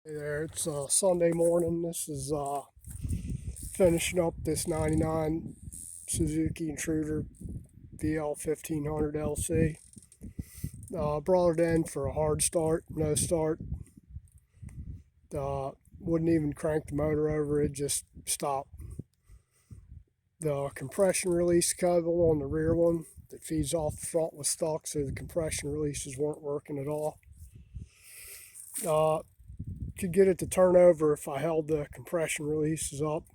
Hey there, it's Sunday morning. This is finishing up this 99 Suzuki Intruder VL1500lc. Brought it in for a hard start, no start. Wouldn't even crank the motor over, it just stopped. The compression release cable on the rear one that feeds off the front was stuck, so the compression releases weren't working at all. Could get it to turn over if I held the compression releases up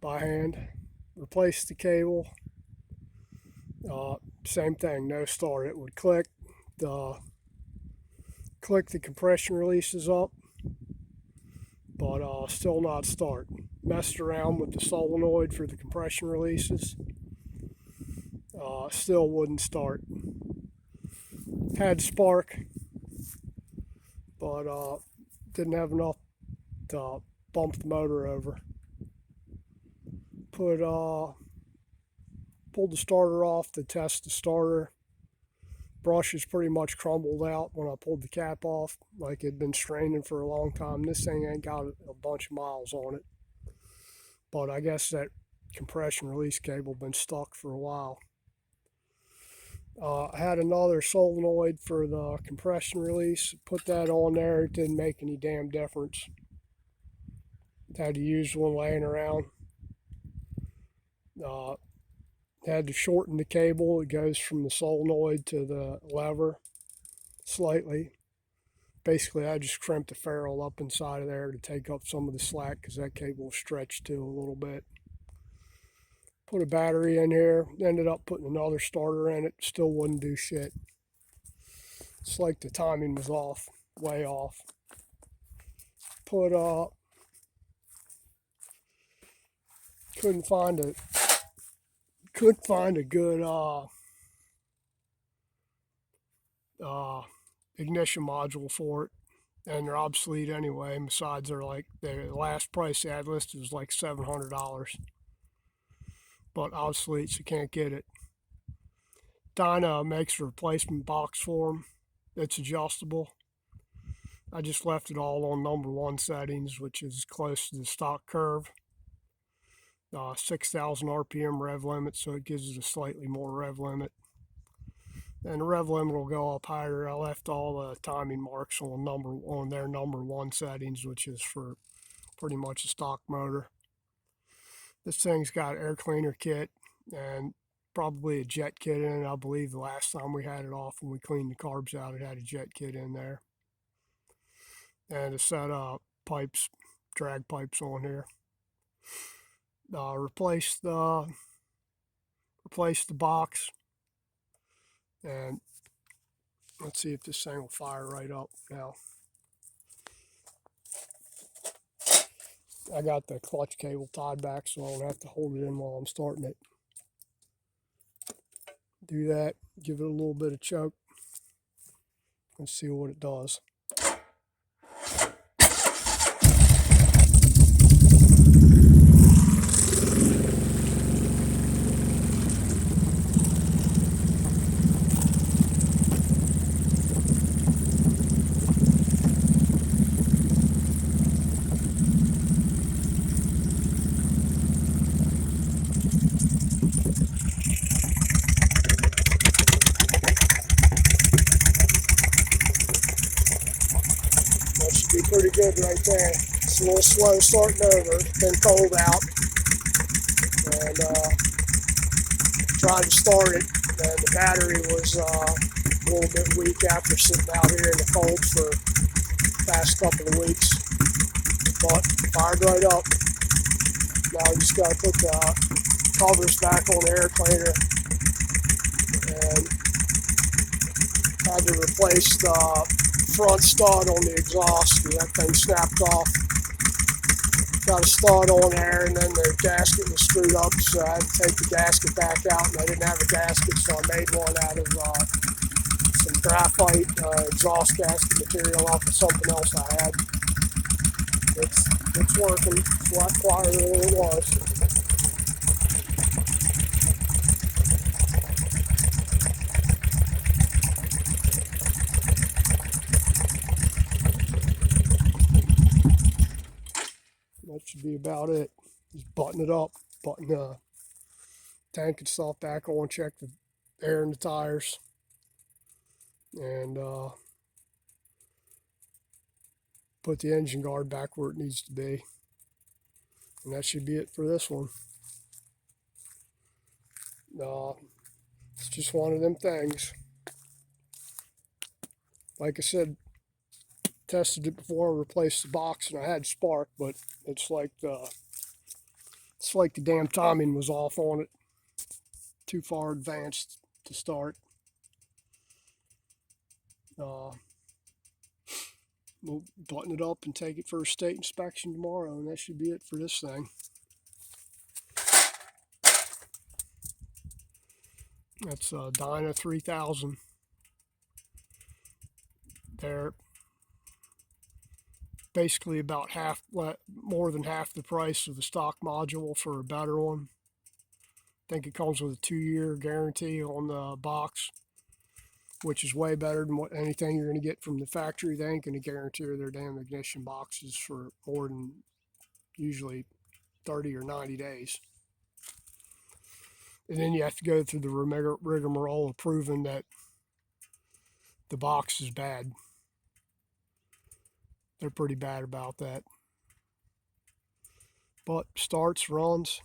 by hand. Replace the cable. Same thing, no start. It would click the compression releases up, but still not start. Messed around with the solenoid for the compression releases. Still wouldn't start. Had spark, but didn't have enough to bump the motor over. Pulled the starter off to test the starter. Brush is pretty much crumbled out when I pulled the cap off, like it'd been straining for a long time. This thing ain't got a bunch of miles on it, but I guess that compression release cable been stuck for a while. I had another solenoid for the compression release. Put that on there. It didn't make any damn difference. Had to use one laying around. Had to shorten the cable. It goes from the solenoid to the lever slightly. Basically, I just crimped the ferrule up inside of there to take up some of the slack because that cable was stretched too a little bit. Put a battery in here. Ended up putting another starter in it. Still wouldn't do shit. It's like the timing was off, way off. Couldn't find a good ignition module for it, and they're obsolete anyway. And besides, the last price they had listed was like $700, but obsolete, so you can't get it. Dyna makes a replacement box for them. It's adjustable. I just left it all on number 1 settings, which is close to the stock curve. 6,000 RPM rev limit, so it gives it a slightly more rev limit. And the rev limit will go up higher. I left all the timing marks on their number 1 settings, which is for pretty much a stock motor. This thing's got air cleaner kit and probably a jet kit in it. I believe the last time we had it off, when we cleaned the carbs out, it had a jet kit in there. And a set of pipes, drag pipes on here. Replace the box, and let's see if this thing will fire right up now. I got the clutch cable tied back so I don't have to hold it in while I'm starting it. Do that, give it a little bit of choke, and see what it does. That should be pretty good right there. It's a little slow starting over. It's been cold out. And tried to start it, and the battery was a little bit weak after sitting out here in the cold for the past couple of weeks. But fired right up. Now we just got to put the covers back on the air cleaner. And had to replace the front stud on the exhaust because that thing snapped off. Got a stud on there, and then the gasket was screwed up, so I had to take the gasket back out, and I didn't have a gasket, so I made one out of some graphite exhaust gasket material off of something else I had. It's working. It's a lot quieter than it was. be about it. Just button it up, button the tank and stuff back on, check the air in the tires, and put the engine guard back where it needs to be. And that should be it for this one. It's just one of them things. Like I said, tested it before I replaced the box, and I had spark, but it's like the damn timing was off on it. Too far advanced to start. We'll button it up and take it for a state inspection tomorrow, and that should be it for this thing. That's a Dyna 3000. They're basically about more than half the price of the stock module for a better one. I think it comes with a 2-year guarantee on the box, which is way better than anything you're going to get from the factory. They ain't going to guarantee their damn ignition boxes for more than usually 30 or 90 days. And then you have to go through the rigmarole of proving that the box is bad. They're pretty bad about that. But starts, runs,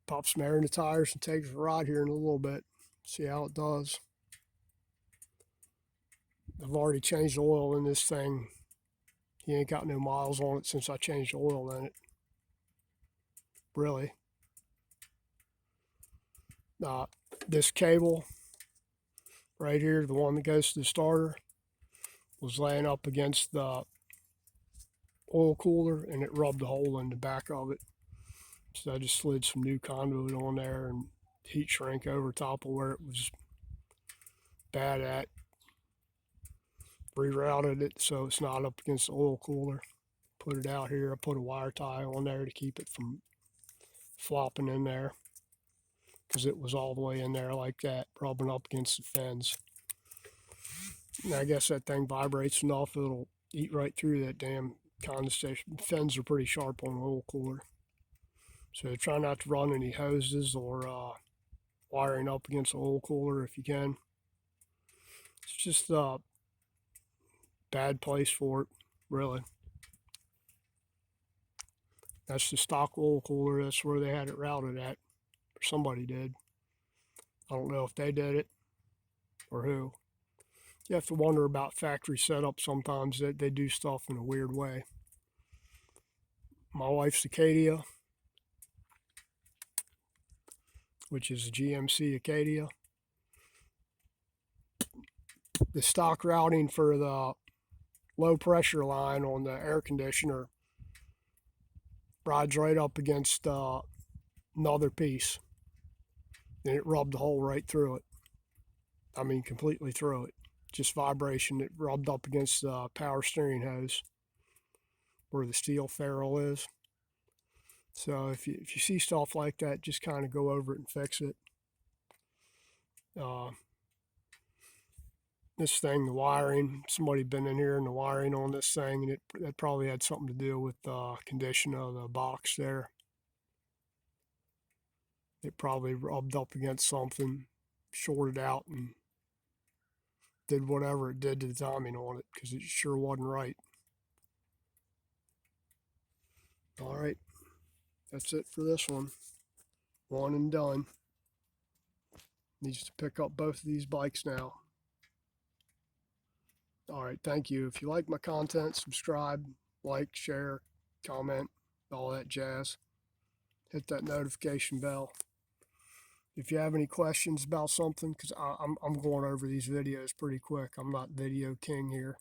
pop some air in the tires, and takes a ride here in a little bit. See how it does. I've already changed the oil in this thing. He ain't got no miles on it since I changed the oil in it. Really. This cable right here, the one that goes to the starter, was laying up against the oil cooler, and it rubbed a hole in the back of it. So I just slid some new conduit on there and heat shrink over top of where it was bad at. Rerouted it so it's not up against the oil cooler. Put it out here. I put a wire tie on there to keep it from flopping in there, because it was all the way in there like that, rubbing up against the fins. And I guess that thing vibrates enough it'll eat right through that damn condensation. Fins are pretty sharp on an oil cooler, so try not to run any hoses or wiring up against the oil cooler if you can. It's just a bad place for it, really. That's the stock oil cooler. That's where they had it routed at, or somebody did. I don't know if they did it or who. You have to wonder about factory setup sometimes, that they do stuff in a weird way. My wife's Acadia, which is a GMC Acadia. The stock routing for the low pressure line on the air conditioner rides right up against another piece, and it rubbed a hole right through it. I mean, completely through it. Just vibration. It rubbed up against the power steering hose where the steel ferrule is. So if you see stuff like that, just kind of go over it and fix it. This thing, the wiring, somebody been in here and the wiring on this thing, and that probably had something to do with the condition of the box there. It probably rubbed up against something, shorted out, and did whatever it did to the timing on it, because it sure wasn't right. All right, that's it for this one. One and done. Needs to pick up both of these bikes now. All right, thank you. If you like my content, subscribe, like, share, comment, all that jazz. Hit that notification bell. If you have any questions about something, because I'm going over these videos pretty quick. I'm not video king here.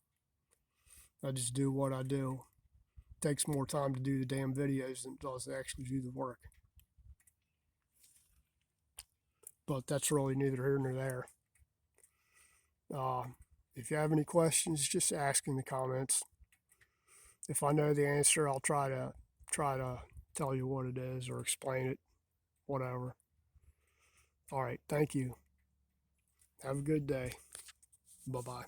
I just do what I do. It takes more time to do the damn videos than it does to actually do the work. But that's really neither here nor there. If you have any questions, just ask in the comments. If I know the answer, I'll try to tell you what it is or explain it, whatever. All right, thank you. Have a good day. Bye-bye.